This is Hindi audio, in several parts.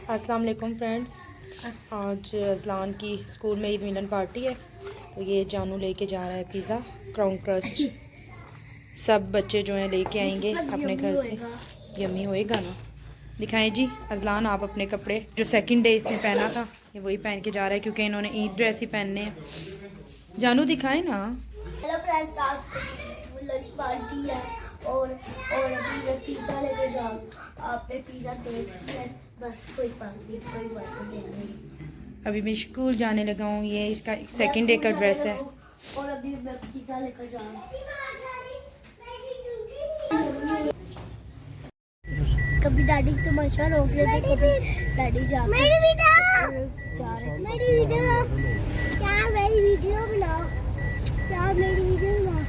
अस्सलाम वालेकुम फ्रेंड्स। आज अज़लान की स्कूल में ईद मिलन पार्टी है, तो ये जानू लेके जा रहा है पिज़्ज़ा क्राउन क्रस्ट। सब बच्चे जो हैं लेके आएंगे अपने घर से। यम्मी होएगा ना। दिखाएं जी अज़लान, आप अपने कपड़े जो सेकंड डे इसने पहना था ये वही पहन के जा रहा है, क्योंकि इन्होंने ईद ड्रेस ही पहनने हैं। जानू दिखाएं ना। हेलो फ्रेंड्स, आज पार्टी है और अभी मैं पिज़्ज़ा लेकर जाऊँ। आपने पिज़्ज़ा देख लिया, बस कोई बात नहीं। अभी मैं स्कूल जाने लगा हूँ। ये इसका सेकंड डे का ड्रेस है और अभी मैं पिज़्ज़ा लेकर जाऊँ। कभी डैडी तो तमाशा रोक रहे थे, कभी डैडी जा मेरी वीडियो बनाओ यार, मेरी वीडियो बनाओ।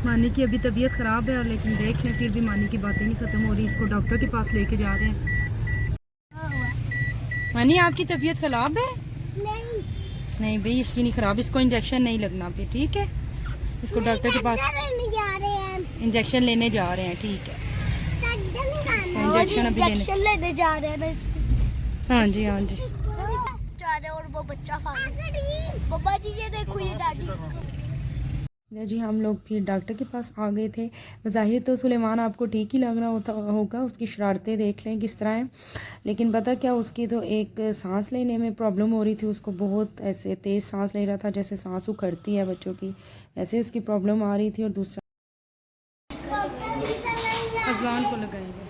मानी की अभी तबीयत ख़राब है, और लेकिन देख लें फिर भी मानी की बातें नहीं ख़त्म हो रही। इसको डॉक्टर के पास लेके जा रहे हैं। मानी आपकी तबीयत ख़राब है? नहीं भाई, इसकी नहीं ख़राब, इसको इंजेक्शन नहीं लगना फिर, ठीक है? इसको डॉक्टर के पास इंजेक्शन लेने जा रहे हैं, ठीक है? इंजेक्शन अभी लेने जा रहे हैं। हाँ जी, हाँ जी। जा रहे हैं और वो बच्चा पापा जी ये देखो, ये डैडी। जी हम लोग फिर डॉक्टर के पास आ गए थे। ज़ाहिर तो सुलेमान आपको ठीक ही लग रहा होगा, उसकी शरारतें देख लें किस तरह हैं। लेकिन पता क्या, उसकी तो एक सांस लेने में प्रॉब्लम हो रही थी। उसको बहुत ऐसे तेज़ सांस ले रहा था, जैसे सांस उखड़ती है बच्चों की, ऐसे उसकी प्रॉब्लम आ रही थी। और दूसरा अज़लान को लगाएंगे।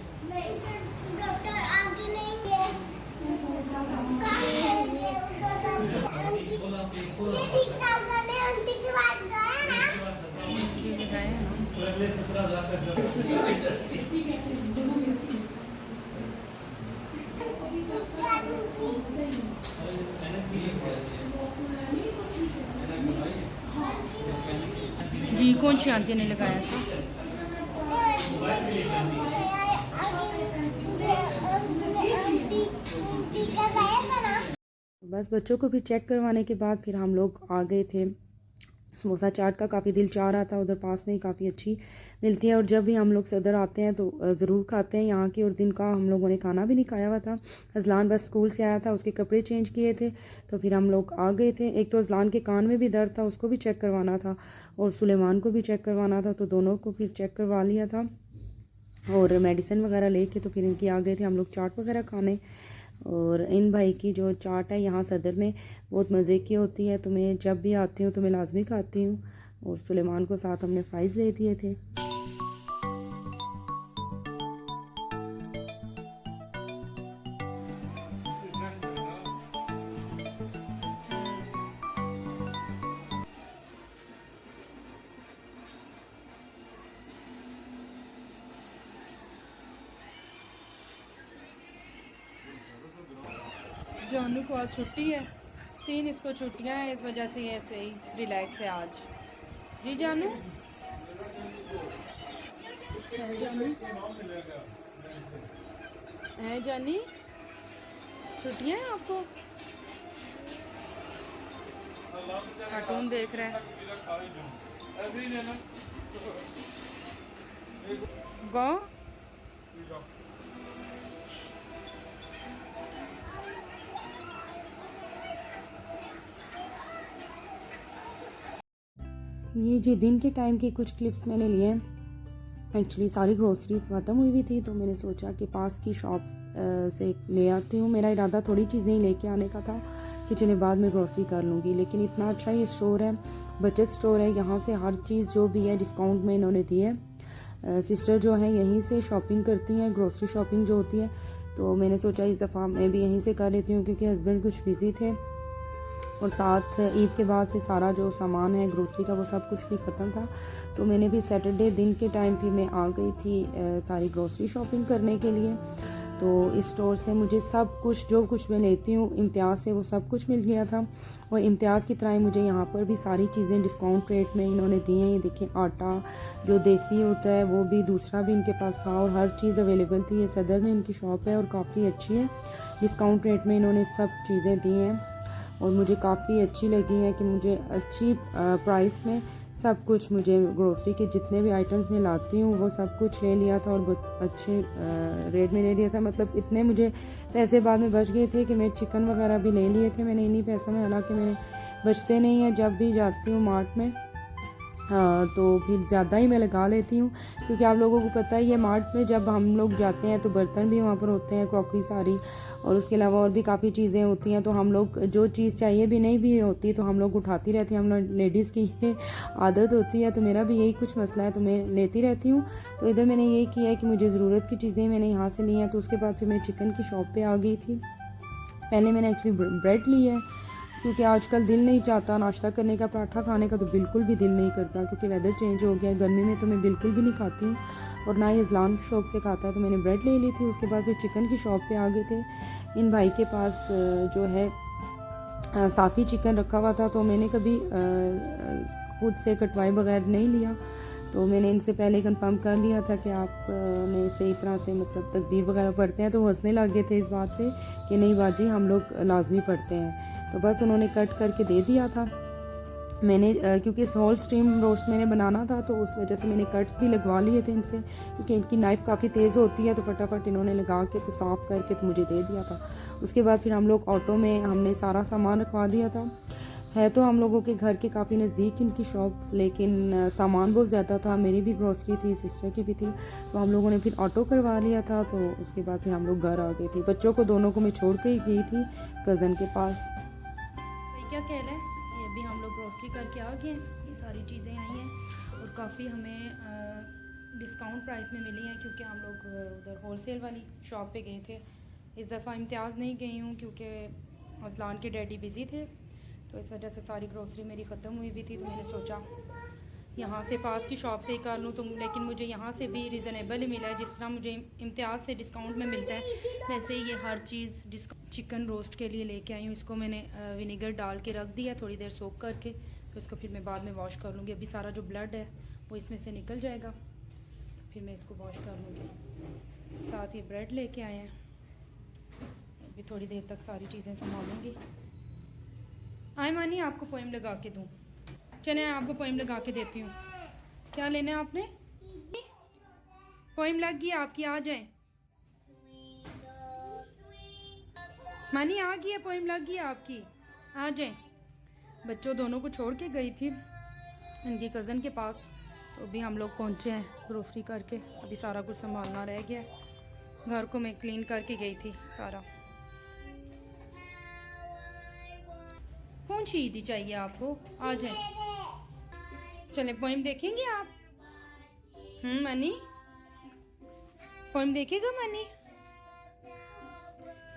जी कौन सी आंटी ने लगाया था? बस बच्चों को भी चेक करवाने के बाद फिर हम लोग आ गए थे। समोसा चाट का काफ़ी दिल चाह रहा था, उधर पास में ही काफ़ी अच्छी मिलती है। और जब भी हम लोग सदर आते हैं तो ज़रूर खाते हैं यहाँ की। और दिन का हम लोगों ने खाना भी नहीं खाया हुआ था। अज़लान बस स्कूल से आया था, उसके कपड़े चेंज किए थे, तो फिर हम लोग आ गए थे। एक तो अज़लान के कान में भी दर्द था, उसको भी चेक करवाना था, और सुलेमान को भी चेक करवाना था, तो दोनों को फिर चेक करवा लिया था। और मेडिसिन वगैरह लेके तो फिर इनकी आ गए थे हम लोग चाट वगैरह खाने। और इन भाई की जो चाट है यहाँ सदर में बहुत मज़े की होती है, तो मैं जब भी आती हूँ तो मैं लाजमी खाती हूँ। और सुलेमान को साथ हमने फ़ाइज़ ले दिए थे। जानू को आज छुट्टी है, 3 इसको छुट्टियां हैं, इस वजह से ऐसे ही रिलैक्स है आज। जी जानू, है जानू, है जानी, छुट्टियां हैं आपको? कार्टून देख रहा है। गो ये जी दिन के टाइम की कुछ क्लिप्स मैंने लिए हैं। एक्चुअली सारी ग्रोसरी ख़त्म हुई भी थी, तो मैंने सोचा कि पास की शॉप से ले आती हूँ। मेरा इरादा थोड़ी चीज़ें ही लेके आने का था कि चलिए बाद में ग्रोसरी कर लूँगी। लेकिन इतना अच्छा ये स्टोर है, बचत स्टोर है, यहाँ से हर चीज़ जो भी है डिस्काउंट में इन्होंने दी है। सिस्टर जो है यहीं से शॉपिंग करती हैं, ग्रोसरी शॉपिंग जो होती है, तो मैंने सोचा इस दफ़ा मैं भी यहीं से कर लेती हूँ, क्योंकि हस्बैंड कुछ बिज़ी थे। और साथ ईद के बाद से सारा जो सामान है ग्रोसरी का वो सब कुछ भी ख़त्म था, तो मैंने भी सैटरडे दिन के टाइम भी मैं आ गई थी सारी ग्रोसरी शॉपिंग करने के लिए। तो इस स्टोर से मुझे सब कुछ जो कुछ मैं लेती हूँ इम्तियाज़ से वो सब कुछ मिल गया था। और इम्तियाज़ की तरह ही मुझे यहाँ पर भी सारी चीज़ें डिस्काउंट रेट में इन्होंने दी हैं। ये देखिए आटा जो देसी होता है वो भी दूसरा भी इनके पास था, और हर चीज़ अवेलेबल थी। ये सदर में इनकी शॉप है और काफ़ी अच्छी है, डिस्काउंट रेट में इन्होंने सब चीज़ें दी हैं और मुझे काफ़ी अच्छी लगी है कि मुझे अच्छी प्राइस में सब कुछ मुझे ग्रोसरी के जितने भी आइटम्स मैं लाती हूँ वो सब कुछ ले लिया था और बहुत अच्छे रेट में ले लिया था। मतलब इतने मुझे पैसे बाद में बच गए थे कि मैं चिकन वगैरह भी ले लिए थे मैंने इन्हीं पैसों में। हालांकि मैंने बचते नहीं हैं, जब भी जाती हूँ मार्ट में तो फिर ज़्यादा ही मैं लगा लेती हूँ, क्योंकि आप लोगों को पता ही है मार्ट में जब हम लोग जाते हैं तो बर्तन भी वहाँ पर होते हैं, क्रॉकरी सारी, और उसके अलावा और भी काफ़ी चीज़ें होती हैं। तो हम लोग जो चीज़ चाहिए भी नहीं भी होती तो हम लोग उठाती रहती हैं। हम लोग लेडीज़ की ये आदत होती है, तो मेरा भी यही कुछ मसला है, तो मैं लेती रहती हूँ। तो इधर मैंने यही किया है कि मुझे ज़रूरत की चीज़ें मैंने यहाँ से ली हैं। तो उसके बाद फिर मैं चिकन की शॉप पर आ गई थी। पहले मैंने एक्चुअली ब्रेड ली है, क्योंकि आजकल दिल नहीं चाहता नाश्ता करने का, पराठा खाने का तो बिल्कुल भी दिल नहीं करता, क्योंकि वेदर चेंज हो गया है। गर्मी में तो मैं बिल्कुल भी नहीं खाती हूँ और ना ही इज़लान शौक से खाता है। तो मैंने ब्रेड ले ली थी। उसके बाद फिर चिकन की शॉप पे आ गए थे। इन भाई के पास जो है साफ़ी चिकन रखा हुआ था, तो मैंने कभी खुद से कटवाए बगैर नहीं लिया। तो मैंने इनसे पहले कंफर्म कर लिया था कि आप ने सही तरह से मतलब तकबीर वगैरह पढ़ते हैं, तो वो हंसने लग गए थे इस बात पे कि नहीं बाजी हम लोग लाजमी पढ़ते हैं। तो बस उन्होंने कट करके दे दिया था। मैंने क्योंकि होल स्टीम रोस्ट मैंने बनाना था, तो उस वजह से मैंने कट्स भी लगवा लिए थे इनसे, क्योंकि इनकी नाइफ़ काफ़ी तेज़ होती है। तो फटाफट इन्होंने लगा के तो साफ़ करके तो मुझे दे दिया था। उसके बाद फिर हम लोग ऑटो में हमने सारा सामान रखवा दिया था। है तो हम लोगों के घर के काफ़ी नज़दीक इनकी शॉप, लेकिन सामान बहुत ज़्यादा था। मेरी भी ग्रोसरी थी, सिस्टर की भी थी, तो हम लोगों ने फिर ऑटो करवा लिया था। तो उसके बाद फिर हम लोग घर आ गए थे। बच्चों को दोनों को मैं छोड़ के ही गई थी कज़न के पास। भाई क्या कह रहे हैं, ये भी हम लोग ग्रोसरी करके आ गए हैं। ये सारी चीज़ें आई हैं और काफ़ी हमें डिस्काउंट प्राइस में मिली हैं, क्योंकि हम लोग उधर होलसेल वाली शॉप पे गए थे। इस दफ़ा इम्तियाज़ नहीं गई हूँ क्योंकि अज़लान के डैडी बिज़ी थे, तो इस वजह से सारी ग्रोसरी मेरी ख़त्म हुई भी थी। तो मैंने सोचा यहाँ से पास की शॉप से ही कर लूँ। तो लेकिन मुझे यहाँ से भी रीज़नेबल ही मिला है। जिस तरह मुझे इम्तियाज़ से डिस्काउंट में मिलता है, वैसे ही ये हर चीज़ चिकन रोस्ट के लिए लेके आई हूँ। इसको मैंने विनेगर डाल के रख दिया थोड़ी देर सोक करके, तो इसको फिर मैं बाद में वॉश कर लूँगी। अभी सारा जो ब्लड है वो इसमें से निकल जाएगा, तो फिर मैं इसको वॉश कर लूँगी। साथ ये ब्रेड लेके आए हैं, अभी थोड़ी देर तक सारी चीज़ें संभालूँगी। आए मानी आपको पोएम लगा के दूँ? चले आपको पोएम लगा के देती हूँ। क्या लेना है आपने? पोएम लग गई आपकी, आ जाए। मानी आ गई है, पोएम लग गई है आपकी, आ जाए। बच्चों दोनों को छोड़ के गई थी इनकी कज़न के पास, तो अभी हम लोग पहुँचे हैं ग्रोसरी करके। अभी सारा कुछ संभालना रह गया है। घर को मैं क्लीन करके गई थी सारा। कौन सी ईदी चाहिए आपको? आ जाए, चले पोएम देखेंगे आप? मनी पोएम देखेगा मनी?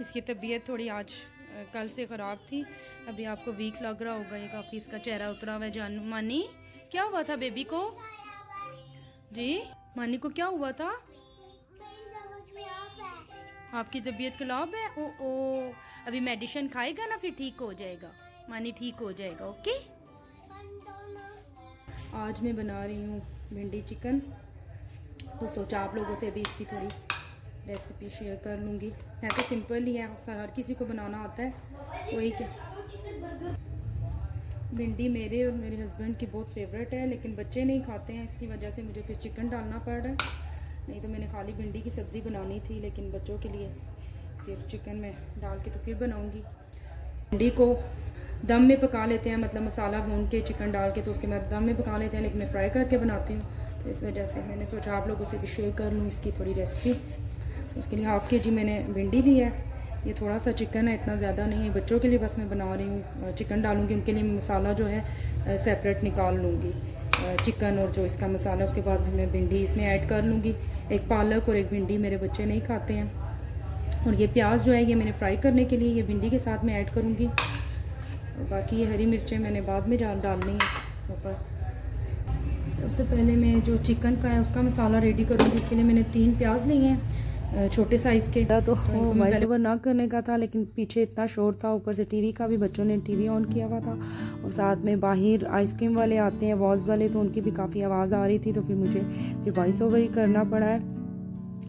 इसकी तबीयत थोड़ी आज कल से ख़राब थी, अभी आपको वीक लग रहा होगा। ये काफ़ी इसका चेहरा उतरा हुआ है। जानू मानी क्या हुआ था बेबी को? जी मानी को क्या हुआ था? आपकी तबीयत खराब है? ओ अभी मेडिसिन खाएगा ना, फिर ठीक हो जाएगा। मानी ठीक हो जाएगा, ओके। आज मैं बना रही हूँ भिंडी चिकन, तो सोचा आप लोगों से भी इसकी थोड़ी रेसिपी शेयर कर लूँगी। है तो सिंपल ही है, हर किसी को बनाना आता है, वही क्या। भिंडी मेरे और मेरे हस्बैंड की बहुत फेवरेट है, लेकिन बच्चे नहीं खाते हैं, इसकी वजह से मुझे फिर चिकन डालना पड़ रहा है। नहीं तो मैंने खाली भिंडी की सब्ज़ी बनानी थी, लेकिन बच्चों के लिए फिर चिकन में डाल के तो फिर बनाऊँगी। भिंडी को दम में पका लेते हैं, मतलब मसाला भून के चिकन डाल के, तो उसके बाद दम में पका लेते हैं, लेकिन मैं फ्राई करके बनाती हूँ। तो इस वजह से मैंने सोचा आप लोगों से भी शेयर कर लूँ इसकी थोड़ी रेसिपी। तो उसके लिए हाफ़ kg मैंने भिंडी ली है। ये थोड़ा सा चिकन है, इतना ज़्यादा नहीं है। बच्चों के लिए बस मैं बना रही हूँ, चिकन डालूँगी उनके लिए। मसाला जो है सेपरेट निकाल लूँगी, चिकन और जो इसका मसाला। उसके बाद मैं भिंडी इसमें ऐड कर लूँगी। एक पालक और एक भिंडी मेरे बच्चे नहीं खाते हैं। और ये प्याज जो है ये मैंने फ्राई करने के लिए ये भिंडी के साथ मैं ऐड करूँगी। और बाकी ये हरी मिर्चें मैंने बाद में डालनी है ऊपर। सबसे पहले मैं जो चिकन का है उसका मसाला रेडी करूँगी। उसके लिए मैंने 3 प्याज लिए हैं छोटे साइज़ के। तो वॉइस ओवर ना करने का था, लेकिन पीछे इतना शोर था, ऊपर से टीवी का भी, बच्चों ने टीवी ऑन किया हुआ था, और साथ में बाहर आइसक्रीम वाले आते हैं, वॉल्स वाले, तो उनकी भी काफ़ी आवाज़ आ रही थी। तो फिर मुझे वॉइस ओवर ही करना पड़ा है।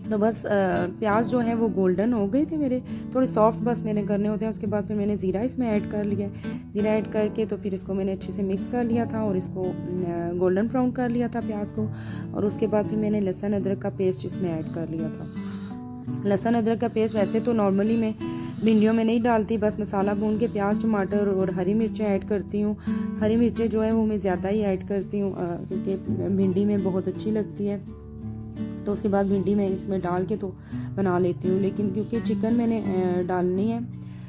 तो बस प्याज जो है वो गोल्डन हो गए थे मेरे, थोड़े सॉफ्ट बस मैंने करने होते हैं। उसके बाद फिर मैंने ज़ीरा इसमें ऐड कर लिया। ज़ीरा ऐड करके तो फिर इसको मैंने अच्छे से मिक्स कर लिया था और इसको गोल्डन ब्राउन कर लिया था प्याज को। और उसके बाद फिर मैंने लहसुन अदरक का पेस्ट इसमें ऐड कर लिया था। लहसुन अदरक का पेस्ट वैसे तो नॉर्मली मैं भिंडियों में नहीं डालती, बस मसाला भून के प्याज टमाटर और हरी मिर्चें ऐड करती हूँ। हरी मिर्चें जो है वो मैं ज़्यादा ही ऐड करती हूँ क्योंकि भिंडी में बहुत अच्छी लगती है। तो उसके बाद भिंडी मैं इसमें डाल के तो बना लेती हूँ, लेकिन क्योंकि चिकन मैंने डालनी है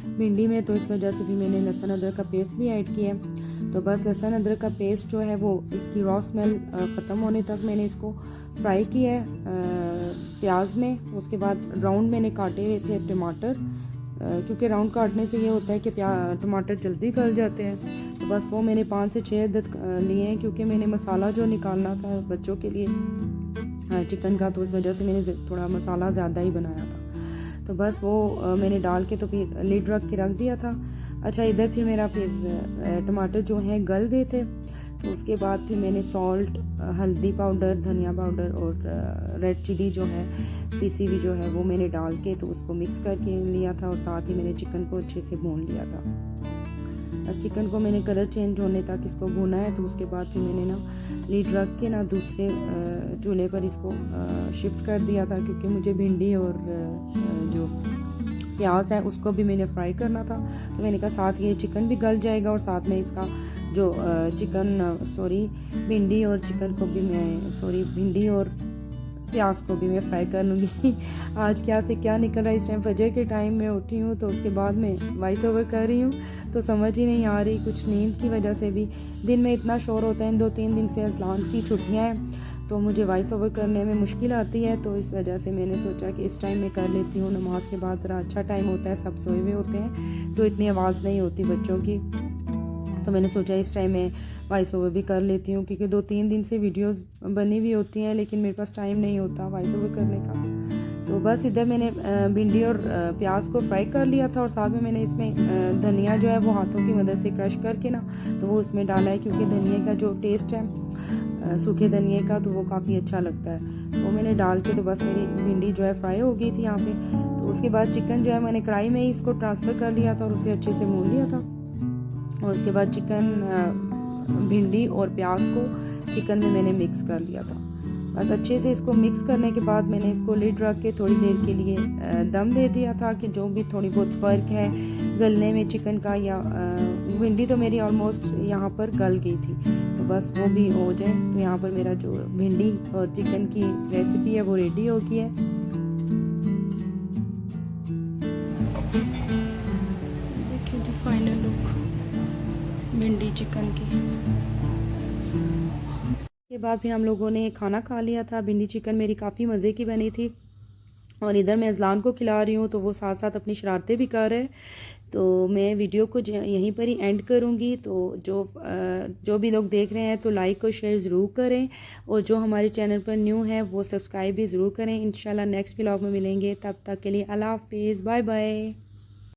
भिंडी में, तो इस वजह से भी मैंने लहसुन अदरक का पेस्ट भी ऐड किया है। तो बस लहसुन अदरक का पेस्ट जो है वो इसकी रॉ स्मेल ख़त्म होने तक मैंने इसको फ्राई किया है प्याज में। उसके बाद राउंड मैंने काटे हुए थे टमाटर, क्योंकि राउंड काटने से ये होता है कि टमाटर जल्दी गल जाते हैं। तो बस वो मैंने 5 से 6 अदद लिए हैं, क्योंकि मैंने मसाला जो निकालना था बच्चों के लिए चिकन का, तो उस वजह से मैंने थोड़ा मसाला ज़्यादा ही बनाया था। तो बस वो मैंने डाल के तो फिर लिड रख के रख दिया था। अच्छा, इधर फिर मेरा फिर टमाटर जो हैं गल गए थे। तो उसके बाद फिर मैंने सॉल्ट, हल्दी पाउडर, धनिया पाउडर और रेड चिली जो है पीसी हुई जो है वो मैंने डाल के तो उसको मिक्स करके लिया था। और साथ ही मैंने चिकन को अच्छे से भून लिया था। बस चिकन को मैंने कलर चेंज होने तक इसको भूना है। तो उसके बाद फिर मैंने ना लीड रख के ना दूसरे चूल्हे पर इसको शिफ्ट कर दिया था, क्योंकि मुझे भिंडी और जो प्याज है उसको भी मैंने फ्राई करना था। तो मैंने कहा साथ ये चिकन भी गल जाएगा और साथ में इसका जो भिंडी और चिकन को भी मैं भिंडी और प्याज को भी मैं फ्राई कर लूँगी। आज क्या से क्या निकल रहा है। इस टाइम फजर के टाइम में उठी हूँ, तो उसके बाद मैं वॉइस ओवर कर रही हूँ, तो समझ ही नहीं आ रही। कुछ नींद की वजह से भी दिन में इतना शोर होता है। इन 2-3 दिन से अज़लान की छुट्टियाँ हैं, तो मुझे वॉइस ओवर करने में मुश्किल आती है। तो इस वजह से मैंने सोचा कि इस टाइम में कर लेती हूँ। नमाज के बाद ज़रा अच्छा टाइम होता है, सब सोए हुए होते हैं, तो इतनी आवाज़ नहीं होती बच्चों की। तो मैंने सोचा इस टाइम में वॉइस ओवर भी कर लेती हूँ, क्योंकि 2-3 दिन से वीडियोस बनी हुई होती हैं, लेकिन मेरे पास टाइम नहीं होता वॉइस ओवर करने का। तो बस इधर मैंने भिंडी और प्याज को फ्राई कर लिया था, और साथ में मैंने इसमें धनिया जो है वो हाथों की मदद से क्रश करके ना तो वो इसमें डाला है, क्योंकि धनिया का जो टेस्ट है सूखे धनिए का तो वो काफ़ी अच्छा लगता है। वो मैंने डाल के तो बस मेरी भिंडी जो है फ्राई हो गई थी यहाँ पे। तो उसके बाद चिकन जो है मैंने कढ़ाई में ही इसको ट्रांसफ़र कर लिया था और उसे अच्छे से भून लिया था। और उसके बाद भिंडी और प्याज को चिकन में मैंने मिक्स कर लिया था। बस अच्छे से इसको मिक्स करने के बाद मैंने इसको लिड रख के थोड़ी देर के लिए दम दे दिया था, कि जो भी थोड़ी बहुत फ़र्क है गलने में चिकन का, या भिंडी तो मेरी ऑलमोस्ट यहाँ पर गल गई थी, तो बस वो भी हो जाए। तो यहाँ पर मेरा जो भिंडी और चिकन की रेसिपी है वो रेडी हो गई है। देखिए जो फाइनल लुक भिंडी चिकन की। के बाद फिर हम लोगों ने खाना खा लिया था। भिंडी चिकन मेरी काफ़ी मज़े की बनी थी, और इधर मैं अज़लान को खिला रही हूँ, तो वो साथ साथ अपनी शरारतें भी कर रहे हैं। तो मैं वीडियो को यहीं पर ही एंड करूँगी। तो जो भी लोग देख रहे हैं तो लाइक और शेयर ज़रूर करें, और जो हमारे चैनल पर न्यू है वो सब्सक्राइब भी ज़रूर करें। इंशाल्लाह नेक्स्ट व्लॉग में मिलेंगे, तब तक के लिए अल्लाह हाफ़िज़, बाय बाय।